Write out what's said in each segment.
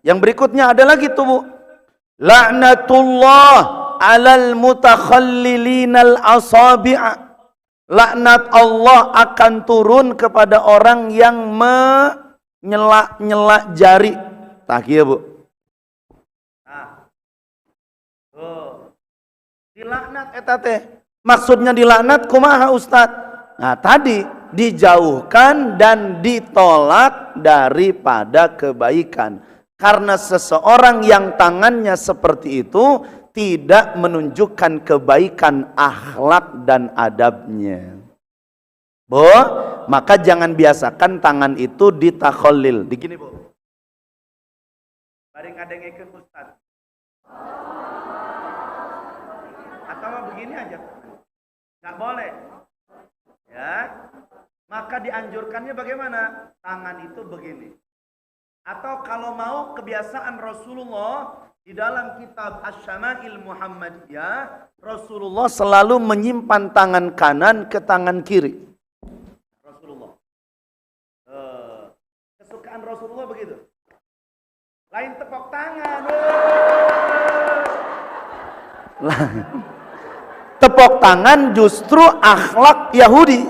Yang berikutnya ada lagi tuh, Bu. La'natullah 'alal mutakhallilinal asabi'a. Laknat Allah akan turun kepada orang yang menyela-nyela jari. Tah kieu, Bu. Nah. Tuh. Dilaknat eta teh. Maksudnya dilaknat kumaha, Ustaz? Nah, tadi dijauhkan dan ditolak daripada kebaikan. Karena seseorang yang tangannya seperti itu tidak menunjukkan kebaikan akhlak dan adabnya. Bu, maka jangan biasakan tangan itu ditakhallil. Begini, Bu. Bari ngadengekeun Ustaz. Atau begini aja. Nggak boleh. Ya. Maka dianjurkannya bagaimana? Tangan itu begini. Atau kalau mau kebiasaan Rasulullah di dalam kitab Asy-Syama'il Muhammadiyah, Rasulullah selalu menyimpan tangan kanan ke tangan kiri. Rasulullah. Kesukaan Rasulullah begitu. Lain tepuk tangan. Tepuk tangan justru akhlak Yahudi.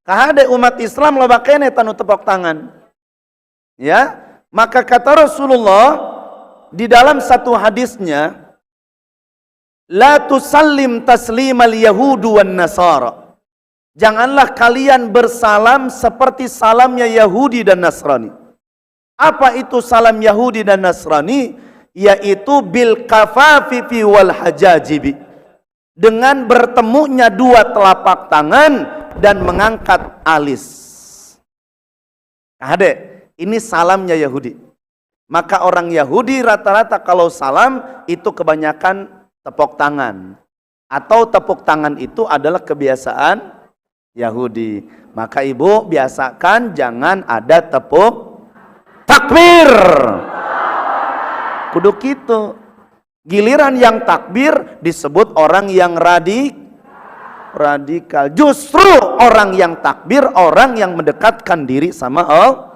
Kahade umat Islam loba keneh tanu tepuk tangan. Ya, maka kata Rasulullah di dalam satu hadisnya, la tusallim taslimal yahudu wan nasara. Janganlah kalian bersalam seperti salamnya Yahudi dan Nasrani. Apa itu salam Yahudi dan Nasrani? Yaitu bil kafafifi wal hajajibi. Dengan bertemunya dua telapak tangan dan mengangkat alis. Kahade. Ini salamnya Yahudi. Maka orang Yahudi rata-rata kalau salam itu kebanyakan tepuk tangan. Atau tepuk tangan itu adalah kebiasaan Yahudi. Maka ibu biasakan jangan ada tepuk takbir. Kudu gitu. Giliran yang takbir disebut orang yang radikal. Justru orang yang takbir orang yang mendekatkan diri sama Allah.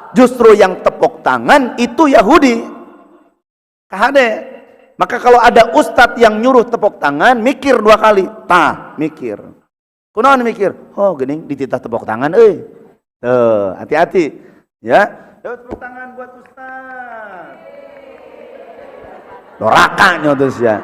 Justru yang tepuk tangan itu Yahudi. Kahade. Maka kalau ada ustadz yang nyuruh tepuk tangan, mikir dua kali. Tah, mikir. Kunaon mikir? Oh, geuning dititah tepuk tangan euy. Tuh, hati-hati. Ya. Yo tepuk tangan buat ustaz. Doraka nyotos ya.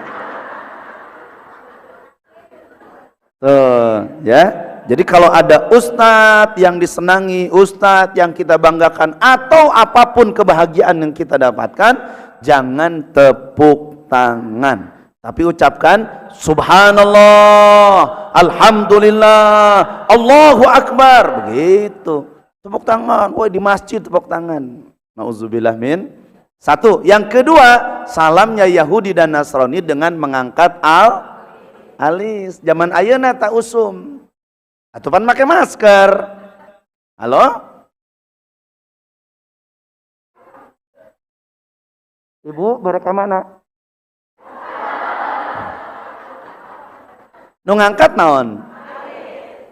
Tuh, ya. Jadi kalau ada ustadz yang disenangi, ustadz yang kita banggakan, atau apapun kebahagiaan yang kita dapatkan, jangan tepuk tangan. Tapi ucapkan subhanallah, alhamdulillah, Allahu akbar. Begitu. Tepuk tangan. Woi, di masjid tepuk tangan. Nauzubillah min. Satu. Yang kedua, salamnya Yahudi dan Nasrani dengan mengangkat alis. Zaman ayeuna tak usum. Atau pan pakai masker. Halo? Ibu, mereka mana? Nu ngangkat naon?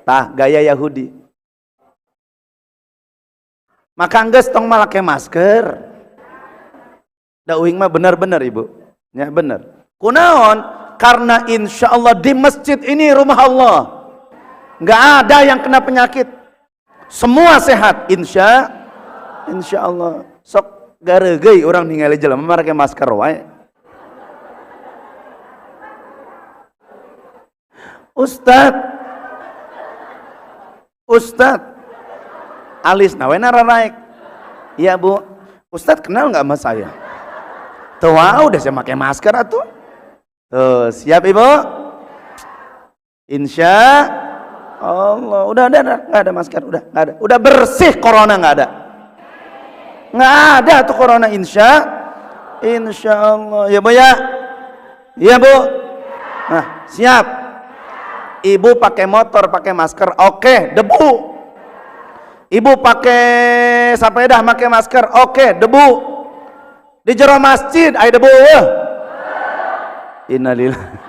Tah, gaya Yahudi. Maka geus tong make masker. Da uing mah benar-benar Ibu. Ya benar. Kunaon? Karena insya Allah di masjid ini rumah Allah. Nggak ada yang kena penyakit, semua sehat, insya Allah. Sok garegei orang ningali jelema make masker wae. Ustad, alis nawe naranaik. Iya Bu, Ustad kenal nggak sama saya? Tuh, udah saya pakai masker atuh. Tuh, siap Ibu? Insya Allah, udah nggak ada masker, udah nggak ada, udah bersih, corona nggak ada tuh corona, insya Allah ya Bu ya, iya Bu. Nah siap, Ibu pakai motor pakai masker, oke, debu. Ibu pakai sepeda pakai masker, oke, debu. Di jero masjid ada debu. Innalillah.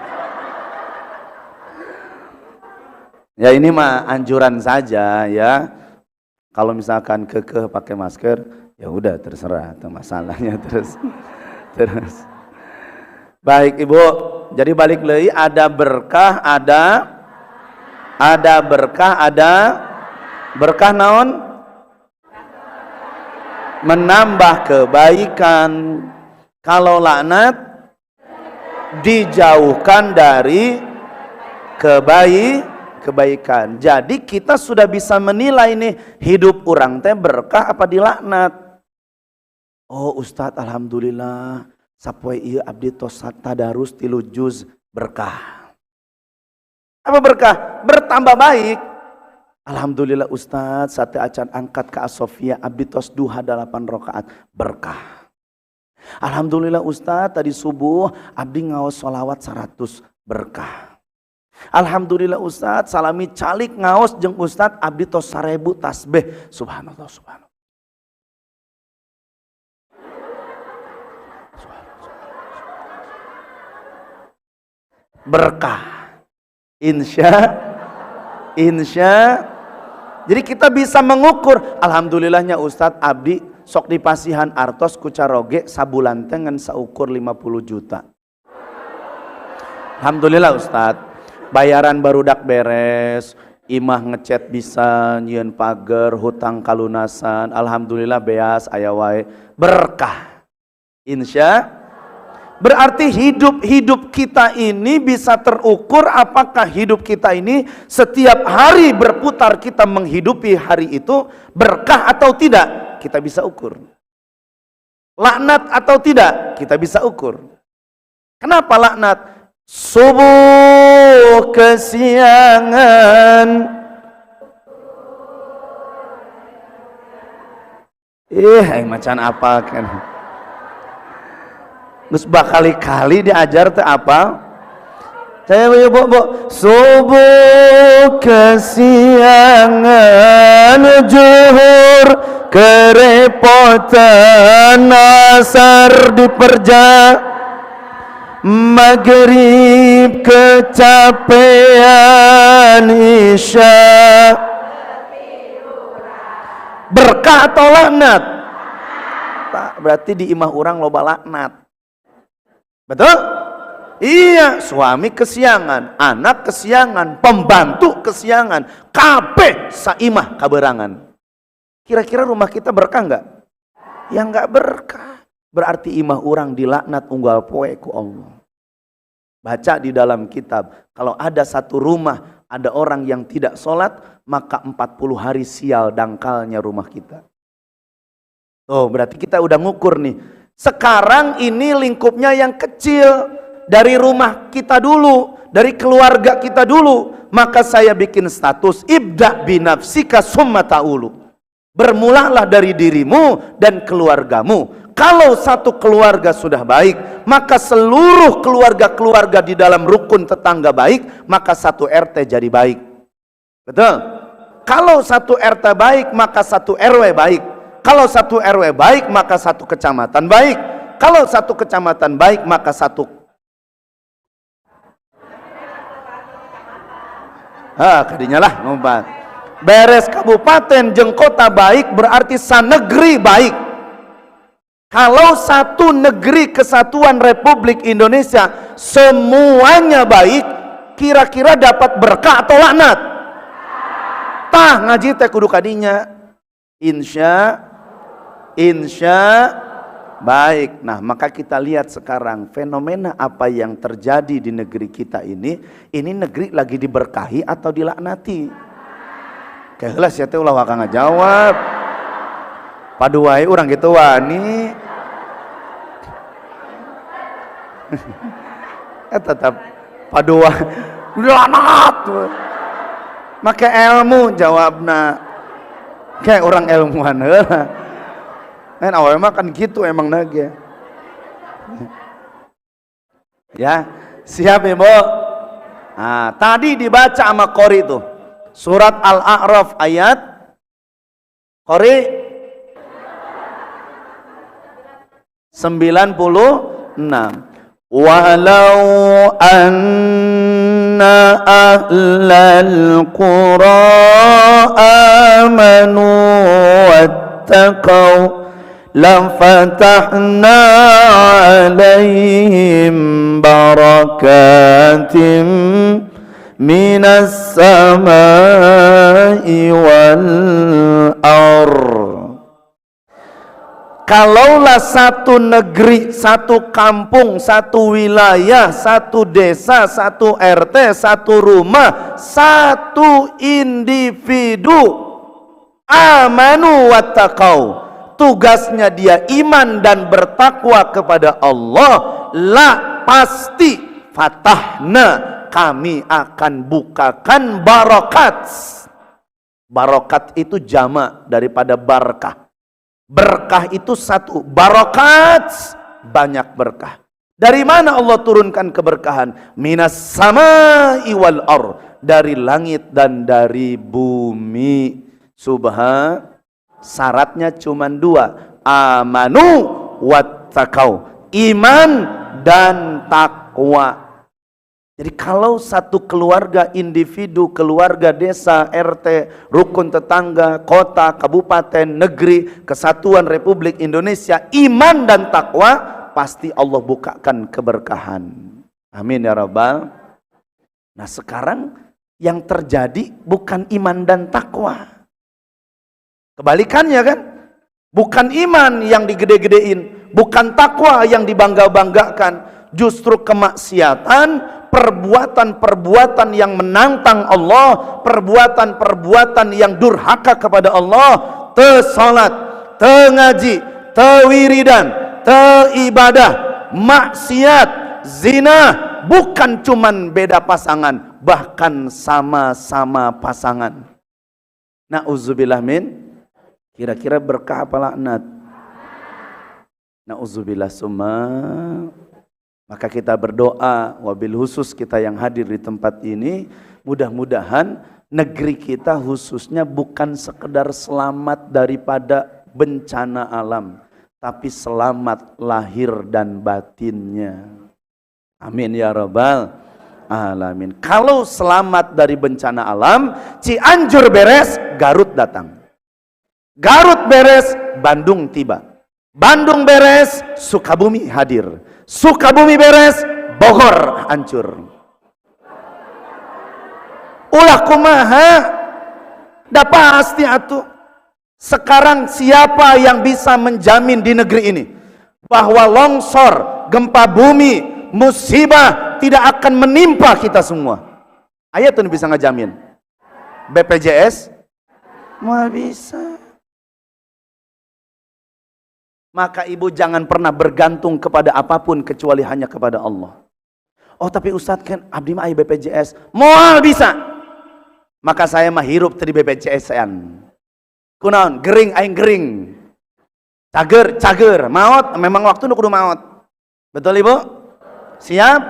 Ya ini mah anjuran saja ya. Kalau misalkan kekeh pakai masker, Ya udah terserah, itu masalahnya terus. Baik Ibu, jadi balik lagi, ada berkah, ada berkah naon? Menambah kebaikan. Kalau laknat dijauhkan dari kebaikan. Jadi kita sudah bisa menilai nih, hidup orang teh berkah apa dilaknat. Oh Ustadz, alhamdulillah sapoe ieu abdi tos tadarus 3 juz, berkah. Apa berkah? Bertambah baik. Alhamdulillah Ustadz, sate acan angkat ke Asofia abdi tos duha 8 rakaat, berkah. Alhamdulillah Ustadz, tadi subuh abdi ngaos sholawat 100, berkah. Alhamdulillah Ustadz, salami calik ngaos jeung Ustadz abdi tos 1000 tasbih, subhanallah, subhanallah. Berkah, insya. Jadi kita bisa mengukur. Alhamdulillahnya Ustadz abdi sok dipasihan artos kucaroge sabulan teh ngan saukur 50 juta. Alhamdulillah Ustadz, bayaran barudak beres, imah ngechat bisa, nyieun pager, hutang kalunasan, alhamdulillah beas aya wae, berkah. Insya. Berarti hidup kita ini bisa terukur apakah hidup kita ini setiap hari berputar kita menghidupi hari itu berkah atau tidak, kita bisa ukur. Laknat atau tidak, kita bisa ukur. Kenapa laknat? Subuh kesiangan, macan apa kan? Terus bakali-kali diajar teh apa? Saya bu, subuh kesiangan, zuhur kerepotan, asar diperja, maghrib kecapean, isya. Berkah atau laknat? Berarti di imah orang loba laknat. Betul? Iya, suami kesiangan, anak kesiangan, pembantu kesiangan, kabeh saimah kaberangan. Kira-kira rumah kita berkah enggak? Ya enggak berkah. Berarti imah orang dilaknat unggal poe ku Allah. Baca di dalam kitab, kalau ada satu rumah ada orang yang tidak sholat, maka 40 hari sial dangkalnya rumah kita. Oh, berarti kita udah ngukur nih. Sekarang ini lingkupnya yang kecil, dari rumah kita dulu, dari keluarga kita dulu. Maka saya bikin status, ibda binafsika summa ta'ulu. Bermulalah dari dirimu dan keluargamu. Kalau satu keluarga sudah baik, maka seluruh keluarga-keluarga di dalam rukun tetangga baik, maka satu RT jadi baik. Betul? Kalau satu RT baik, maka satu RW baik. Kalau satu RW baik, maka satu kecamatan baik. Kalau satu kecamatan baik, maka satu kadinya lah ngombat. Beres kabupaten jeung kota baik, berarti sanegeri baik. Kalau satu negeri kesatuan Republik Indonesia semuanya baik, kira-kira dapat berkah atau laknat? Tah ngaji teh kudu kadinya. Insya baik. Nah, maka kita lihat sekarang fenomena apa yang terjadi di negeri kita ini negeri lagi diberkahi atau dilaknati? Kelas ya teh ulah wakang ngajawab. Paduai urang gitu wani. Tetap padua laknat. Make ilmu jawabna. Kayak orang ilmuwan heula. Kan awalnya mah kan gitu emang nage. Ya, siap Ibu? Nah, tadi dibaca sama Qori itu. Surat Al-A'raf ayat Qori 96. Walau anna ahlal qura amanu wattaqau lafatahna alaihim barakatim minas samai wal ardh. Kalaulah satu negeri, satu kampung, satu wilayah, satu desa, satu RT, satu rumah, satu individu amanu wattaqau, tugasnya dia iman dan bertakwa kepada Allah, la pasti fatahna, kami akan bukakan barakat. Barakat itu jamak daripada barakah. Berkah itu satu, barakat banyak berkah. Dari mana Allah turunkan keberkahan? Minas samai wal ardh, dari langit dan dari bumi. Syaratnya cuma dua, amanu wattaqau, iman dan takwa. Jadi kalau satu keluarga, individu, keluarga, desa, RT, rukun tetangga, kota, kabupaten, negeri, kesatuan Republik Indonesia, iman dan takwa, pasti Allah bukakan keberkahan. Amin ya Rabbal. Nah sekarang yang terjadi bukan iman dan takwa. Kebalikannya kan? Bukan iman yang digede-gedein, bukan takwa yang dibangga-banggakan, justru kemaksiatan, perbuatan-perbuatan yang menantang Allah, perbuatan-perbuatan yang durhaka kepada Allah, te salat, te ngaji, te wiridan, te ibadah, maksiat, zina, bukan cuman beda pasangan, bahkan sama-sama pasangan. Na'udzubillah min, kira-kira berkah apa laknat? Na'udzubillah summa. Maka kita berdoa, wabil khusus kita yang hadir di tempat ini, mudah-mudahan negeri kita khususnya bukan sekedar selamat daripada bencana alam, tapi selamat lahir dan batinnya. Amin ya Rabbal alamin. Kalau selamat dari bencana alam, Cianjur beres, Garut datang. Garut beres, Bandung tiba. Bandung beres, Sukabumi hadir. Sukabumi beres, Bogor hancur. Ulah kumaha, dah pasti atuh. Sekarang siapa yang bisa menjamin di negeri ini bahwa longsor, gempa bumi, musibah tidak akan menimpa kita semua? Ayat tuh bisa ngejamin. BPJS mau bisa. Maka ibu jangan pernah bergantung kepada apapun kecuali hanya kepada Allah. Oh tapi Ustadz kan abdi mah aya BPJS, moal bisa. Maka saya mah hirup tadi BPJS-an. Kunaon? Gering aing gering. Cager, maut memang waktu nu kudu maut. Betul Ibu? Siap?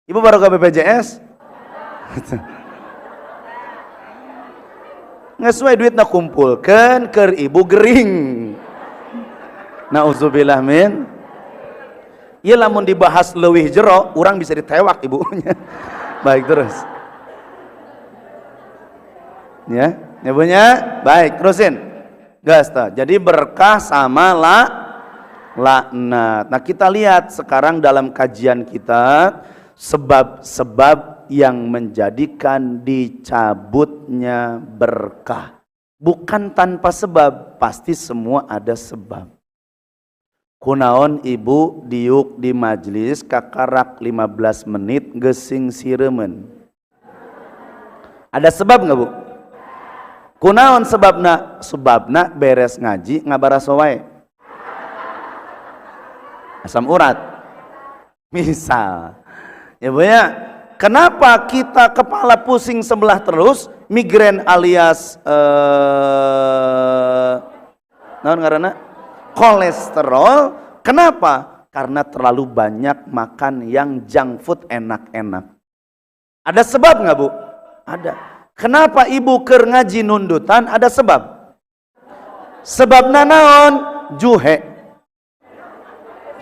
Ibu baru ke BPJS? Ngesuai duitna kumpulkeun keur ibu gering. Na'udzubillah min. Ieu lamun dibahas leuwih jero, urang bisa ditewak ibunya. Baik terus. Ya, ibunya baik, terusin. Gas ta. Jadi berkah sama laknat. Nah, kita lihat sekarang dalam kajian kita sebab-sebab yang menjadikan dicabutnya berkah. Bukan tanpa sebab, pasti semua ada sebab. Kunaon ibu diuk di majlis kakarak 15 menit gesing siremen. Ada sebab nggak bu? Kunaon sebabna? Sebabna beres ngaji ngabaraso wae. Asam urat. Misal. Ya bu ya. Kenapa kita kepala pusing sebelah terus? Migrain alias naon ngaranna? Kolesterol. Kenapa? Karena terlalu banyak makan yang junk food enak-enak. Ada sebab nggak bu? Ada. Kenapa ibu keur ngaji nundutan? Ada sebab. Sebabna naon? Juhe.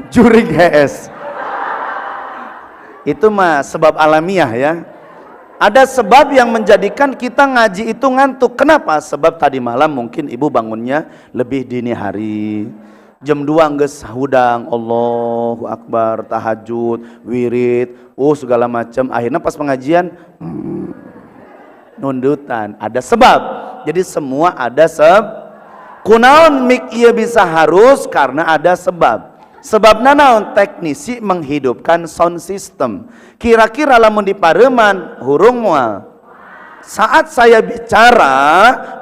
Jurig HS. Itu mah sebab alamiah ya. Ada sebab yang menjadikan kita ngaji itu ngantuk. Kenapa? Sebab tadi malam mungkin ibu bangunnya lebih dini hari. Jam 2 geus hudang, Allahu Akbar, tahajud, wirid, segala macam. Akhirnya pas pengajian nundutan. Ada sebab. Jadi semua ada kunaon mik ieu bisa harus karena ada sebab. Sebabna naon? Teknisi menghidupkan sound system. Kira-kira lamun di pareuman hurung moal. Saat saya bicara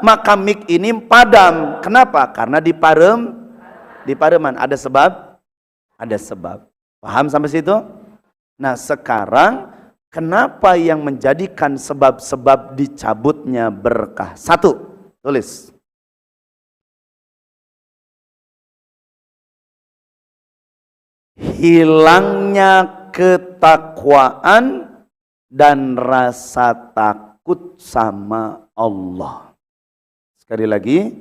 maka mic ini padam. Kenapa? Karena di pareuman ada sebab. Ada sebab. Paham sampai situ? Nah, sekarang kenapa yang menjadikan sebab-sebab dicabutnya berkah? 1, tulis. Hilangnya ketakwaan dan rasa takut sama Allah. Sekali lagi,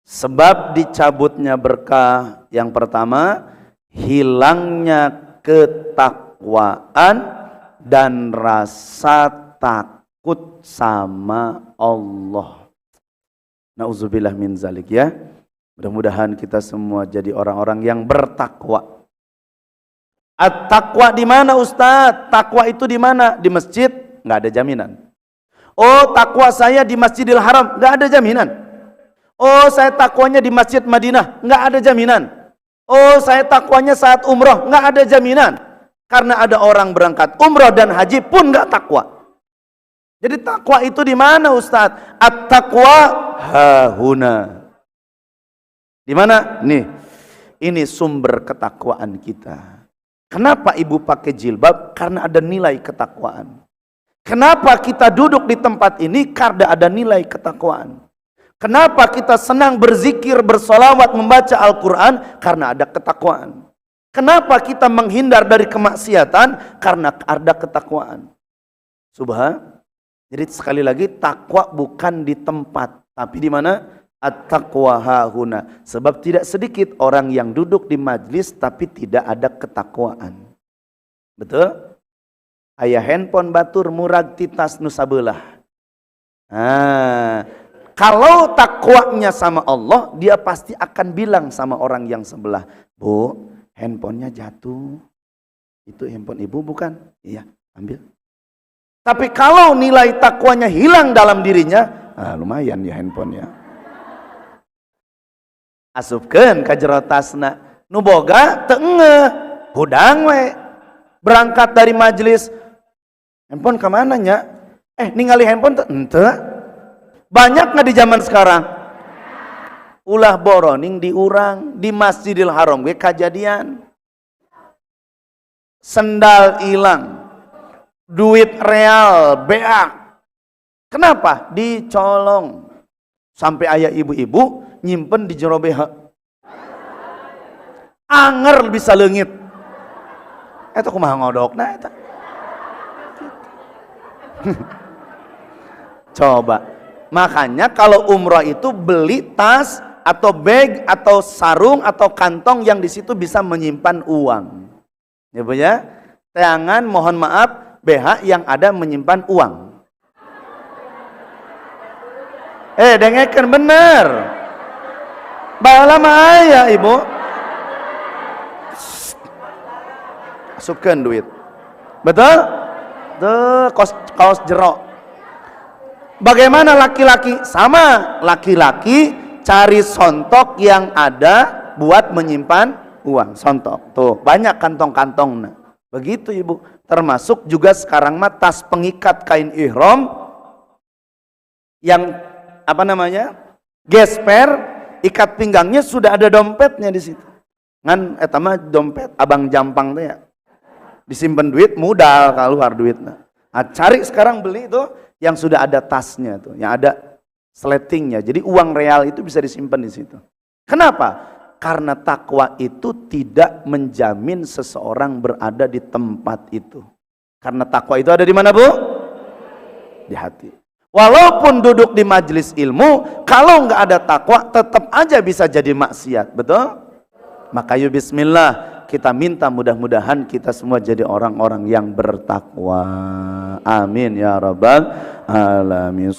sebab dicabutnya berkah yang pertama, hilangnya ketakwaan dan rasa takut sama Allah. Nauzubillah min zalik ya. Mudah-mudahan kita semua jadi orang-orang yang bertakwa. At-taqwa di mana Ustaz? Takwa itu di mana? Di masjid? Nggak ada jaminan. Oh, takwa saya di Masjidil Haram? Nggak ada jaminan. Oh, saya takwanya di Masjid Madinah? Nggak ada jaminan. Oh, saya takwanya saat umroh? Nggak ada jaminan. Karena ada orang berangkat umroh dan haji pun nggak takwa. Jadi takwa itu di mana Ustaz? At-taqwa hahuna. Di mana? Nih, ini sumber ketakwaan kita. Kenapa ibu pakai jilbab? Karena ada nilai ketakwaan. Kenapa kita duduk di tempat ini? Karena ada nilai ketakwaan. Kenapa kita senang berzikir, bersolawat, membaca Al-Quran? Karena ada ketakwaan. Kenapa kita menghindar dari kemaksiatan? Karena ada ketakwaan. Jadi sekali lagi, takwa bukan di tempat, tapi di mana? At-taqwa hahuna. Sebab tidak sedikit orang yang duduk di majlis tapi tidak ada ketakwaan. Betul? Aya handphone batur murag titas nu sabelah. Kalau takwanya sama Allah, dia pasti akan bilang sama orang yang sebelah, "Bu, handphonenya jatuh. Itu handphone ibu bukan?" "Iya, ambil." Tapi kalau nilai takwanya hilang dalam dirinya, lumayan ya handphonenya. Asupkeun ka jero tasna. Nu boga teu ngeuh, hudang we. Berangkat dari majelis, handphone ka mana nya? Ningali handphone teu henteu. Banyak nggak di zaman sekarang? Ulah boroning di urang, di Masjidil Haram ge kajadian. Sendal hilang, duit real beak. Kenapa? Dicolong. Sampai ayah ibu-ibu nyimpen di jero BH. Anger bisa leungit. Eta kumaha ngodokna eta? Coba. Makanya kalau umrah itu beli tas atau bag atau sarung atau kantong yang di situ bisa menyimpan uang. Ya Bu ya? Jangan mohon maaf BH yang ada menyimpan uang. Dengekeun bener. Bala mah aya ibu. Asupkeun duit. Betul? Tuh kaos jero. Bagaimana laki-laki? Sama, laki-laki cari sontok yang ada buat menyimpan uang. Sontok. Tuh, banyak kantong-kantongna. Begitu ibu. Termasuk juga sekarang mah tas pengikat kain ihram yang gesper, ikat pinggangnya sudah ada dompetnya di situ. Ngan eta mah dompet abang jampang teh ya. Disimpan duit modal keluar duitnya. Nah, cari sekarang beli itu yang sudah ada tasnya tuh, yang ada sletingnya. Jadi uang real itu bisa disimpan di situ. Kenapa? Karena takwa itu tidak menjamin seseorang berada di tempat itu. Karena takwa itu ada di mana, Bu? Di hati. Walaupun duduk di majelis ilmu, kalau nggak ada takwa tetap aja bisa jadi maksiat, betul? Maka yuk bismillah, kita minta mudah-mudahan kita semua jadi orang-orang yang bertakwa. Amin ya rabbal alamin.